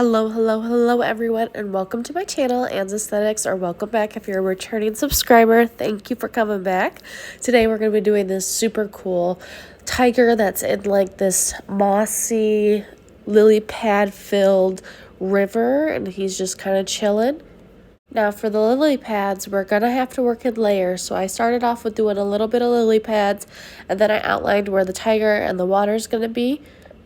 Hello everyone, and welcome to my channel, Anne's Aesthetics, or welcome back if you're a returning subscriber. Thank you for coming back. Today we're going to be doing this super cool tiger that's in like this mossy, lily pad filled river, and he's just kind of chilling. Now for the lily pads, we're going to have to work in layers. So I started off with doing a little bit of lily pads, and then I outlined where the tiger and the water is going to be.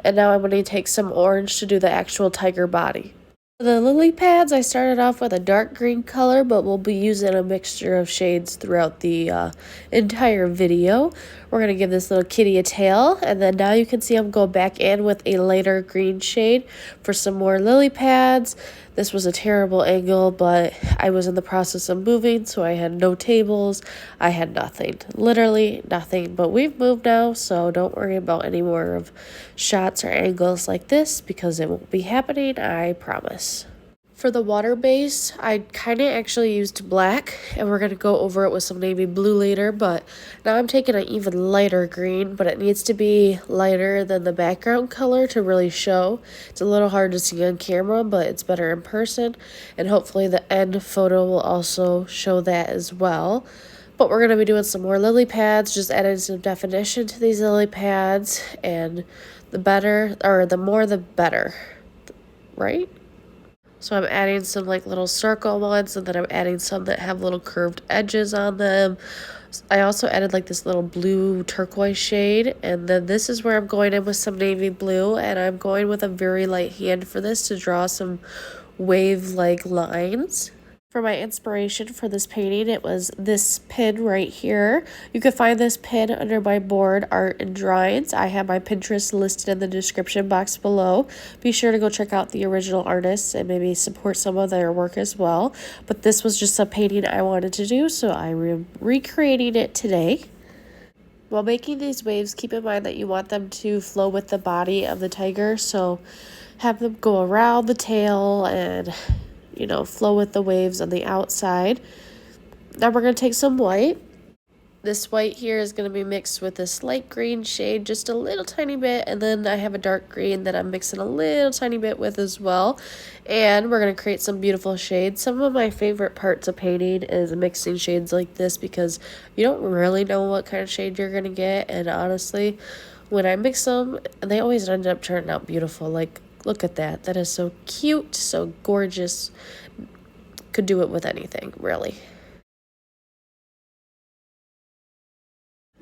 And now I'm going to take some orange to do the actual tiger body. For the lily pads, I started off with a dark green color, but we'll be using a mixture of shades throughout the entire video. We're going to give this little kitty a tail, and then now you can see I'm going back in with a lighter green shade for some more lily pads. This was a terrible angle, but I was in the process of moving, so I had no tables. I had nothing, literally nothing, but we've moved now, so don't worry about any more of shots or angles like this because it won't be happening, I promise. For the water base, I kind of actually used black, and we're going to go over it with some navy blue later, but now I'm taking an even lighter green, but it needs to be lighter than the background color to really show. It's a little hard to see on camera, but it's better in person, and hopefully the end photo will also show that as well. But we're going to be doing some more lily pads, just adding some definition to these lily pads, and the better, or the more the better, right? So I'm adding some like little circle ones, and then I'm adding some that have little curved edges on them. I also added like this little blue turquoise shade, and then this is where I'm going in with some navy blue, and I'm going with a very light hand for this to draw some wave-like lines. For my inspiration for this painting, it was this pin right here. You can find this pin under my board, Art and Drawings. I have my Pinterest listed in the description box below. Be sure to go check out the original artists and maybe support some of their work as well. But this was just a painting I wanted to do, so I'm recreating it today. While making these waves, keep in mind that you want them to flow with the body of the tiger, so have them go around the tail and flow with the waves on the outside. Now we're going to take some white. This white here is going to be mixed with this light green shade, just a little tiny bit, and then I have a dark green that I'm mixing a little tiny bit with as well. And we're going to create some beautiful shades. Some of my favorite parts of painting is mixing shades like this because you don't really know what kind of shade you're going to get, and honestly, when I mix them, they always end up turning out beautiful. Like, look at that. That is so cute, so gorgeous. Could do it with anything, really.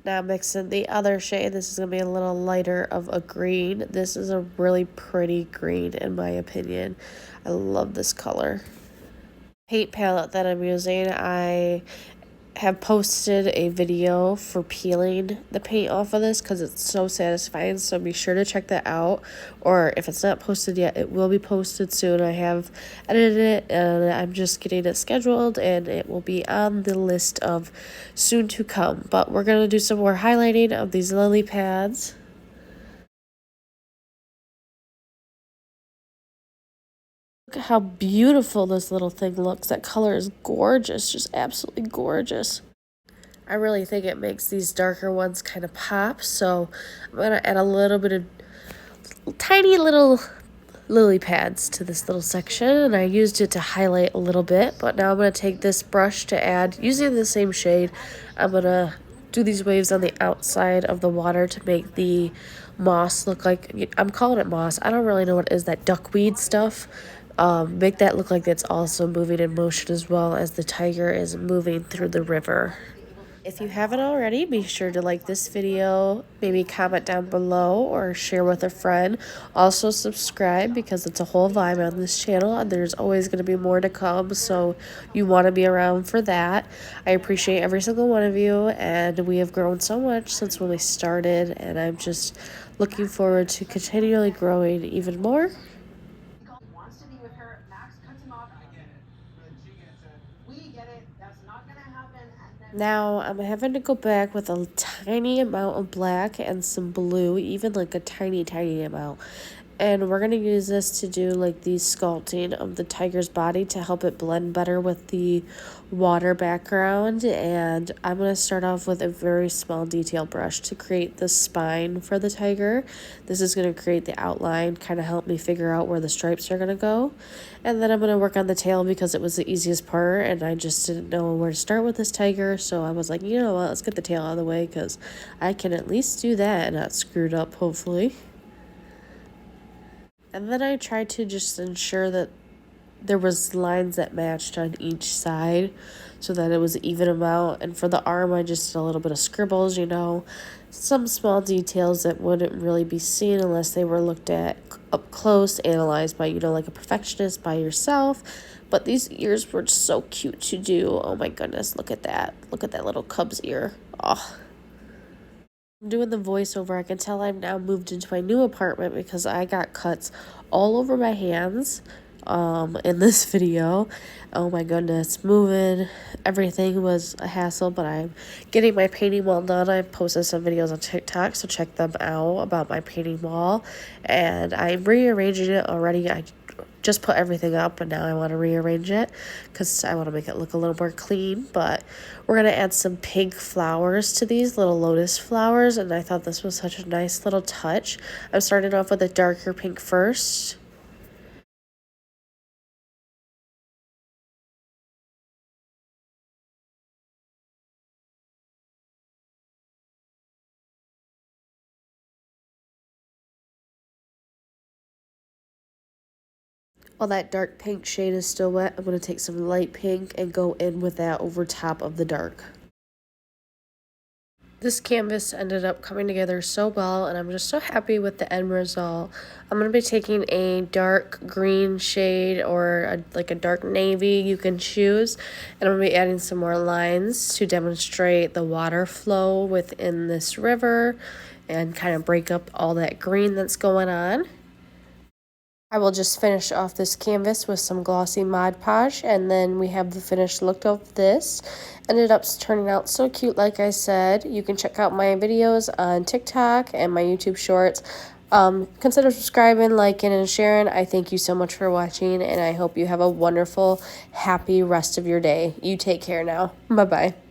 Now mixing the other shade. This is going to be a little lighter of a green. This is a really pretty green in my opinion. I love this color. Paint palette that I'm using, I have posted a video for peeling the paint off of this because it's so satisfying, so be sure to check that out, or if it's not posted yet, it will be posted soon. I have edited it and I'm just getting it scheduled, and it will be on the list of soon to come. But we're going to do some more highlighting of these lily pads. Look at how beautiful this little thing looks. That color is gorgeous, just absolutely gorgeous. I really think it makes these darker ones kind of pop, so I'm going to add a little bit of tiny little lily pads to this little section, and I used it to highlight a little bit, but now I'm going to take this brush to add, using the same shade, I'm going to do these waves on the outside of the water to make the moss look like, I'm calling it moss, I don't really know what it is, that duckweed stuff. Make that look like it's also moving in motion as well as the tiger is moving through the river. If you haven't already, be sure to like this video, maybe comment down below or share with a friend. Also subscribe because it's a whole vibe on this channel and there's always going to be more to come, so you want to be around for that. I appreciate every single one of you, and we have grown so much since when we started, and I'm just looking forward to continually growing even more. Wants to be with her. Max cuts him off. I get it, but she gets it. We get it. That's not gonna happen. Now I'm having to go back with a tiny amount of black and some blue, even like a tiny amount, And we're going to use this to do like the sculpting of the tiger's body to help it blend better with the water background. And I'm going to start off with a very small detail brush to create the spine for the tiger. This is going to create the outline, kind of help me figure out where the stripes are going to go. And then I'm going to work on the tail because it was the easiest part and I just didn't know where to start with this tiger. So I was like, you know what, let's get the tail out of the way because I can at least do that and not screw it up, hopefully. And then I tried to just ensure that there was lines that matched on each side so that it was an even amount. And for the arm, I just did a little bit of scribbles, you know, some small details that wouldn't really be seen unless they were looked at up close, analyzed by, you know, like a perfectionist by yourself. But these ears were so cute to do. Oh my goodness, look at that. Look at that little cub's ear. Oh. I'm doing the voiceover. I can tell I've now moved into my new apartment because I got cuts all over my hands in this video. Oh my goodness, moving, everything was a hassle, but I'm getting my painting wall done. I posted some videos on TikTok, so check them out about my painting wall, and I'm rearranging it already. I just put everything up, and now I want to rearrange it because I want to make it look a little more clean. But we're going to add some pink flowers to these little lotus flowers, and I thought this was such a nice little touch. I'm starting off with a darker pink first. While that dark pink shade is still wet, I'm going to take some light pink and go in with that over top of the dark. This canvas ended up coming together so well, and I'm just so happy with the end result. I'm going to be taking a dark green shade or like a dark navy, you can choose, and I'm going to be adding some more lines to demonstrate the water flow within this river and kind of break up all that green that's going on. I will just finish off this canvas with some glossy Mod Podge, and then we have the finished look of this. Ended up turning out so cute, like I said. You can check out my videos on TikTok and my YouTube shorts. Consider subscribing, liking, and sharing. I thank you so much for watching, and I hope you have a wonderful, happy rest of your day. You take care now. Bye-bye.